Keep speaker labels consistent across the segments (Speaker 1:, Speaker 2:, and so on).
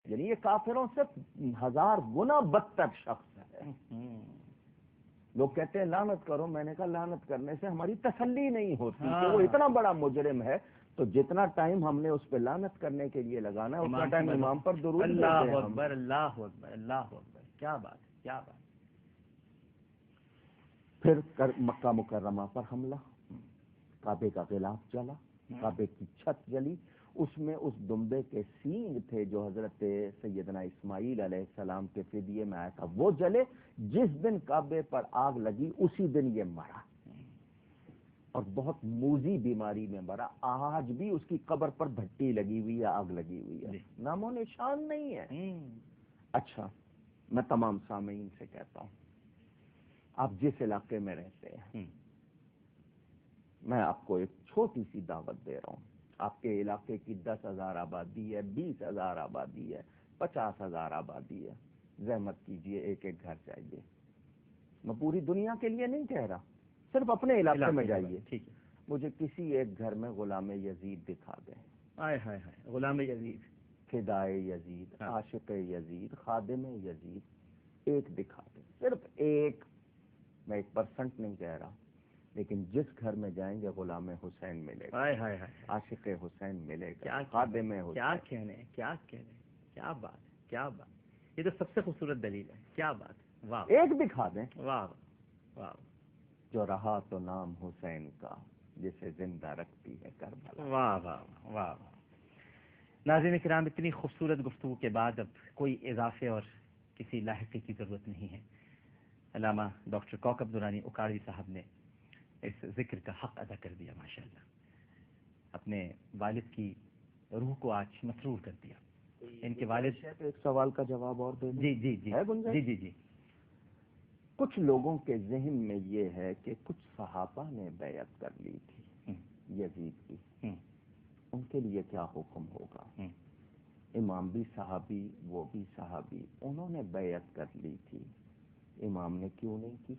Speaker 1: یعنی یہ کافروں سے 1000 گنا بدتر شخص ہے. لوگ کہتے ہیں لعنت کرو، میں نے کہا لعنت کرنے سے ہماری تسلی نہیں ہوتی کہ وہ اتنا بڑا مجرم ہے، تو جتنا ٹائم ہم نے اس پہ لعنت کرنے کے لیے لگانا ہے اتنا ٹائم امام پر درود دیتے ہیں.
Speaker 2: اللہ اکبر، اللہ اکبر، اللہ اکبر، کیا بات ہے، کیا بات.
Speaker 1: پھر مکہ مکرمہ پر حملہ، کعبے کا غلاف جلا، کعبے کی چھت جلی، اس میں اس دمبے کے سینگ تھے جو حضرت سیدنا اسماعیل علیہ السلام کے فدیے میں آیا تھا، وہ جلے. جس دن کعبے پر آگ لگی اسی دن یہ مرا، اور بہت موذی بیماری میں مرا. آج بھی اس کی قبر پر بھٹی لگی ہوئی ہے، آگ لگی ہوئی ہے، نام و نشان نہیں ہے. اچھا، میں تمام سامعین سے کہتا ہوں، آپ جس علاقے میں رہتے ہیں، میں آپ کو ایک چھوٹی سی دعوت دے رہا ہوں. آپ کے علاقے کی 10,000 آبادی ہے، 20,000 آبادی ہے، 50,000 آبادی ہے، زحمت کیجئے ایک ایک گھر جائیے. میں پوری دنیا کے لیے نہیں کہہ رہا، صرف اپنے علاقے میں جائیے.
Speaker 2: ٹھیک ہے،
Speaker 1: مجھے کسی ایک گھر میں غلام یزید دکھا دیں.
Speaker 2: ہائے ہائے ہائے، غلام یزید،
Speaker 1: فدائے یزید، عاشق یزید، خادم یزید، ایک دکھا دیں، صرف ایک. میں 1% نہیں کہہ رہا، لیکن جس گھر میں جائیں گے غلام حسین ملے گا، عاشق حسین ملے گا، خادم حسین.
Speaker 2: کیا کہنے، کیا کہنے، کیا بات، کیا بات. یہ تو سب سے خوبصورت دلیل ہے. کیا بات، واہ.
Speaker 1: ایک دکھا دیں.
Speaker 2: واہ واہ.
Speaker 1: جو رہا تو نام حسین کا، جسے زندہ رکھتی ہے کربلا.
Speaker 2: واہ واہ واہ. ناظرین کرام، اتنی خوبصورت گفتگو کے بعد اب کوئی اضافے اور کسی لاحقے کی ضرورت نہیں ہے. علامہ ڈاکٹر کوکب درانی اکاڑوی صاحب نے اس ذکر کا حق ادا کر دیا. ماشاءاللہ، اپنے والد کی روح کو آج مسرور کر دیا. ان کے والد،
Speaker 1: ایک سوال کا جواب اور دے دیں.
Speaker 2: جی جی جی جی جی جی.
Speaker 1: کچھ لوگوں کے ذہن میں یہ ہے کہ کچھ صحابہ نے بیعت کر لی تھی یزید کی، ان کے لیے کیا حکم ہوگا؟ امام بھی صحابی، وہ بھی صحابی، انہوں نے بیعت کر لی تھی، امام نے کیوں نہیں کی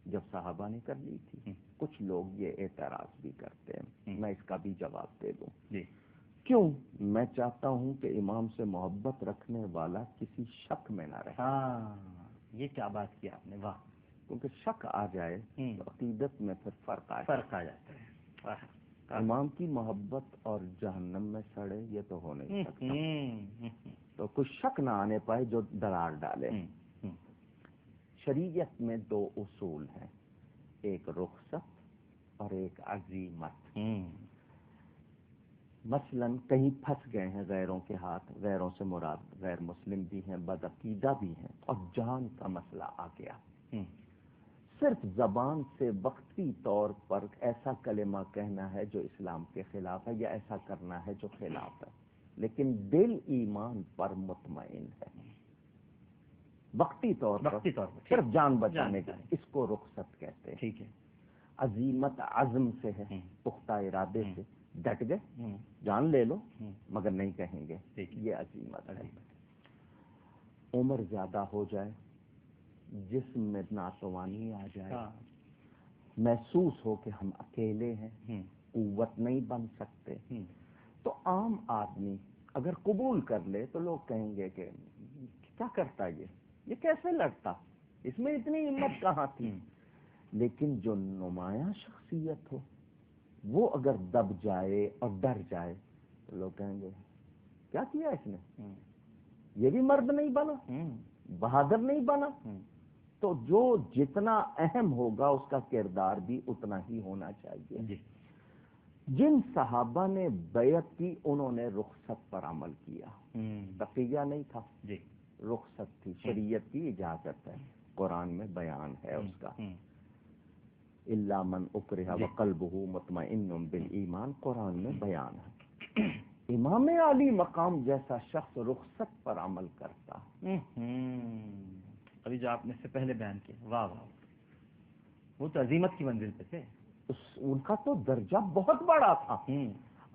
Speaker 1: جب صحابہ نے کر لی تھی؟ کچھ لوگ یہ اعتراض بھی کرتے ہیں، میں اس کا بھی جواب دے دوں.
Speaker 2: جی.
Speaker 1: کیوں؟ میں چاہتا ہوں کہ امام سے محبت رکھنے والا کسی شک میں نہ رہے.
Speaker 2: ہاں، یہ کیا بات کی آپ نے، واہ.
Speaker 1: کیونکہ شک آ جائے تو عقیدت میں پھر فرق آ
Speaker 2: جاتا ہے.
Speaker 1: امام کی محبت اور جہنم میں سڑے، یہ تو ہو نہیں سکتا. تو کچھ شک نہ آنے پائے جو درار ڈالے. شریعت میں 2 اصول ہیں، ایک رخصت اور ایک عزیمت. مثلا کہیں پھنس گئے ہیں غیروں کے ہاتھ، غیروں سے مراد غیر مسلم بھی ہیں، بدعقیدہ بھی ہیں، اور جان کا مسئلہ آ گیا. صرف زبان سے وقتی طور پر ایسا کلمہ کہنا ہے جو اسلام کے خلاف ہے، یا ایسا کرنا ہے جو خلاف ہے، لیکن دل ایمان پر مطمئن ہے. وقتی طور پر صرف جان بچانے کا، اس کو رخصت کہتے ہیں.
Speaker 2: ٹھیک ہے.
Speaker 1: عزیمت عزم سے ہے، پختہ ارادے سے ڈٹ گئے، جان لے لو مگر نہیں کہیں گے، یہ عزیمت ہے. عمر زیادہ ہو جائے، جسم میں ناتوانی آ جائے، محسوس ہو کہ ہم اکیلے ہیں، قوت نہیں بن سکتے، تو عام آدمی اگر قبول کر لے تو لوگ کہیں گے کہ کیا کرتا یہ کیسے لڑتا، اس میں اتنی ہمت کہاں تھی. لیکن جو نمایاں شخصیت ہو وہ اگر دب جائے اور ڈر جائے تو لوگ کہیں گے کیا کیا اس نے، یہ بھی مرد نہیں بنا، بہادر نہیں بنا. تو جو جتنا اہم ہوگا اس کا کردار بھی اتنا ہی ہونا چاہیے. جن صحابہ نے بیعت کی انہوں نے رخصت پر عمل کیا، تقیہ نہیں تھا، رخصت تھی، شریعت کی اجازت ہے، قرآن میں بیان ہے اس کا. الا من اکرہ وقلبہ مطمئن بالایمان، قرآن میں بیان ہے. امام علی مقام جیسا شخص رخصت پر عمل کرتا.
Speaker 2: ابھی جو آپ نے سے پہلے بیان کیا، واہ واہ، وہ تو عظیمت کی منزل پہ تھے.
Speaker 1: ان کا تو درجہ بہت بڑا تھا.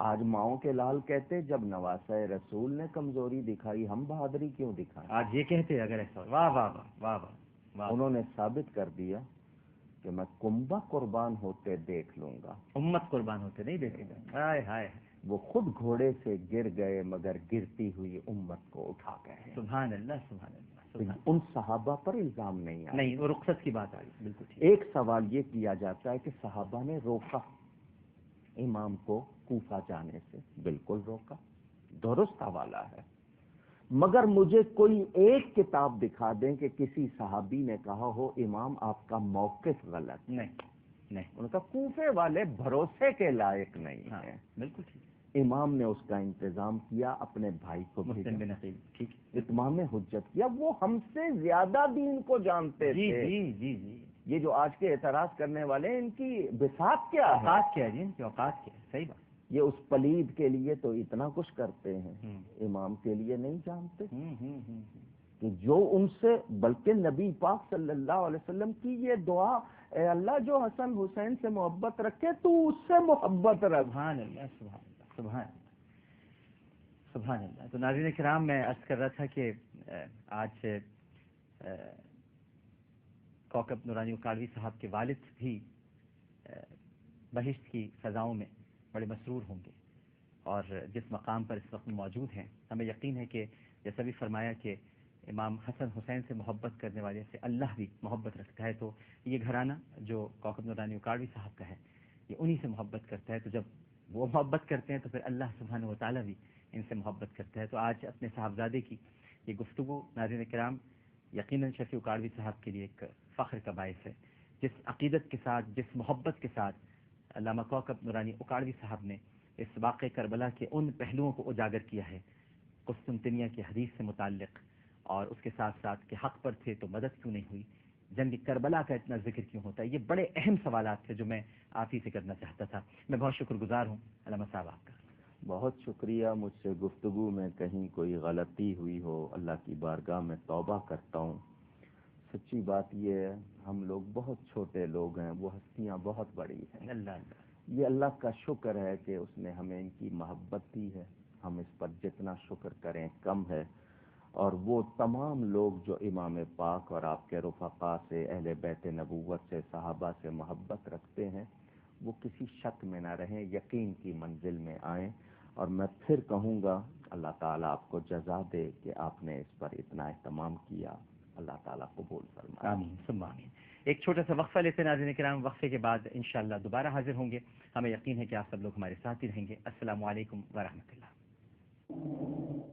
Speaker 1: آج ماؤں کے لال کہتے جب نواسہ رسول نے کمزوری دکھائی ہم بہادری کیوں دکھائیں.
Speaker 2: آج یہ کہتے اگر ایسا، واہ واہ واہ واہ.
Speaker 1: انہوں نے ثابت کر دیا کہ میں کنبہ قربان ہوتے دیکھ لوں گا،
Speaker 2: امت قربان ہوتے نہیں دیکھے گا. ہائے ہائے،
Speaker 1: وہ خود گھوڑے سے گر گئے مگر گرتی ہوئی امت کو اٹھا گئے.
Speaker 2: سبحان اللہ سبحان اللہ.
Speaker 1: ان صحابہ پر الزام نہیں آیا.
Speaker 2: نہیں، وہ رخصت کی بات آ رہی. بالکل ٹھیک.
Speaker 1: ایک سوال یہ کیا جاتا ہے کہ صحابہ نے روکا امام کو کوفہ جانے سے. بالکل روکا، درست حوالہ ہے. مگر مجھے کوئی ایک کتاب دکھا دیں کہ کسی صحابی نے کہا ہو امام آپ کا موقف غلط.
Speaker 2: نہیں.
Speaker 1: ان کا کوفے والے بھروسے کے لائق نہیں ہیں.
Speaker 2: بالکل ٹھیک.
Speaker 1: امام نے اس کا انتظام کیا، اپنے بھائی کو
Speaker 2: مسلم بن عقیل. ٹھیک.
Speaker 1: اتمام حجت کیا. وہ ہم سے زیادہ دین کو جانتے
Speaker 2: جی
Speaker 1: تھے.
Speaker 2: جی جی جی.
Speaker 1: یہ جو آج کے اعتراض کرنے والے ہیں، ان کی بساط کیا ہے؟
Speaker 2: اوقات کیا ہے جی؟ ان کی اوقات کیا ہے؟ صحیح بات.
Speaker 1: یہ اس پلید کے لیے تو اتنا کچھ کرتے ہیں، امام کے لیے نہیں جانتے کہ جو ان سے، بلکہ نبی پاک صلی اللہ علیہ وسلم کی یہ دعا، اے اللہ جو حسن حسین سے محبت رکھے تو اس سے محبت رکھ.
Speaker 2: سبحان اللہ سبحان اللہ سبحان اللہ سبحان اللہ. تو ناظرین کرام، میں عرض کر رہا تھا کہ آج کوکب نورانی اکاڑوی صاحب کے والد بھی بہشت کی فضاؤں میں بڑے مسرور ہوں گے، اور جس مقام پر اس وقت موجود ہیں، ہمیں یقین ہے کہ جیسا بھی فرمایا کہ امام حسن حسین سے محبت کرنے والے سے اللہ بھی محبت رکھتا ہے. تو یہ گھرانہ جو کوکب نورانی اکاڑوی صاحب کا ہے، یہ انہی سے محبت کرتا ہے. تو جب وہ محبت کرتے ہیں تو پھر اللہ سبحانہ و تعالیٰ بھی ان سے محبت کرتا ہے. تو آج اپنے صاحبزادے کی یہ گفتگو ناظرین کرام یقیناً شفیع اکاڑوی صاحب کے لیے ایک فخر کا باعث ہے. جس عقیدت کے ساتھ، جس محبت کے ساتھ علامہ کوکب نورانی اکاڑوی صاحب نے اس واقع کربلا کے ان پہلوؤں کو اجاگر کیا ہے، قسطنطنیہ کی حدیث سے متعلق، اور اس کے ساتھ ساتھ کہ حق پر تھے تو مدد کیوں نہیں ہوئی، جنگ کربلا کا اتنا ذکر کیوں ہوتا ہے. یہ بڑے اہم سوالات تھے جو میں آپ ہی سے کرنا چاہتا تھا. میں بہت شکر گزار ہوں علامہ صاحب آپ کا.
Speaker 1: بہت شکریہ. مجھ سے گفتگو میں کہیں کوئی غلطی ہوئی ہو، اللہ کی بارگاہ میں توبہ کرتا ہوں. سچی بات یہ ہے، ہم لوگ بہت چھوٹے لوگ ہیں، وہ ہستیاں بہت بڑی ہیں.
Speaker 2: اللہ
Speaker 1: یہ اللہ کا شکر ہے کہ اس نے ہمیں ان کی محبت دی ہے. ہم اس پر جتنا شکر کریں کم ہے. اور وہ تمام لوگ جو امام پاک اور آپ کے رفقا سے، اہل بیت نبوت سے، صحابہ سے محبت رکھتے ہیں، وہ کسی شک میں نہ رہیں، یقین کی منزل میں آئیں. اور میں پھر کہوں گا اللہ تعالیٰ آپ کو جزا دے کہ آپ نے اس پر اتنا اہتمام کیا. اللہ تعالیٰ قبول فرمائے.
Speaker 2: آمین ثم آمین. ایک چھوٹا سا وقفہ لیتے ہیں ناظرین کرام. وقفے کے بعد انشاءاللہ دوبارہ حاضر ہوں گے. ہمیں یقین ہے کہ آپ سب لوگ ہمارے ساتھ ہی رہیں گے. السلام علیکم ورحمۃ اللہ.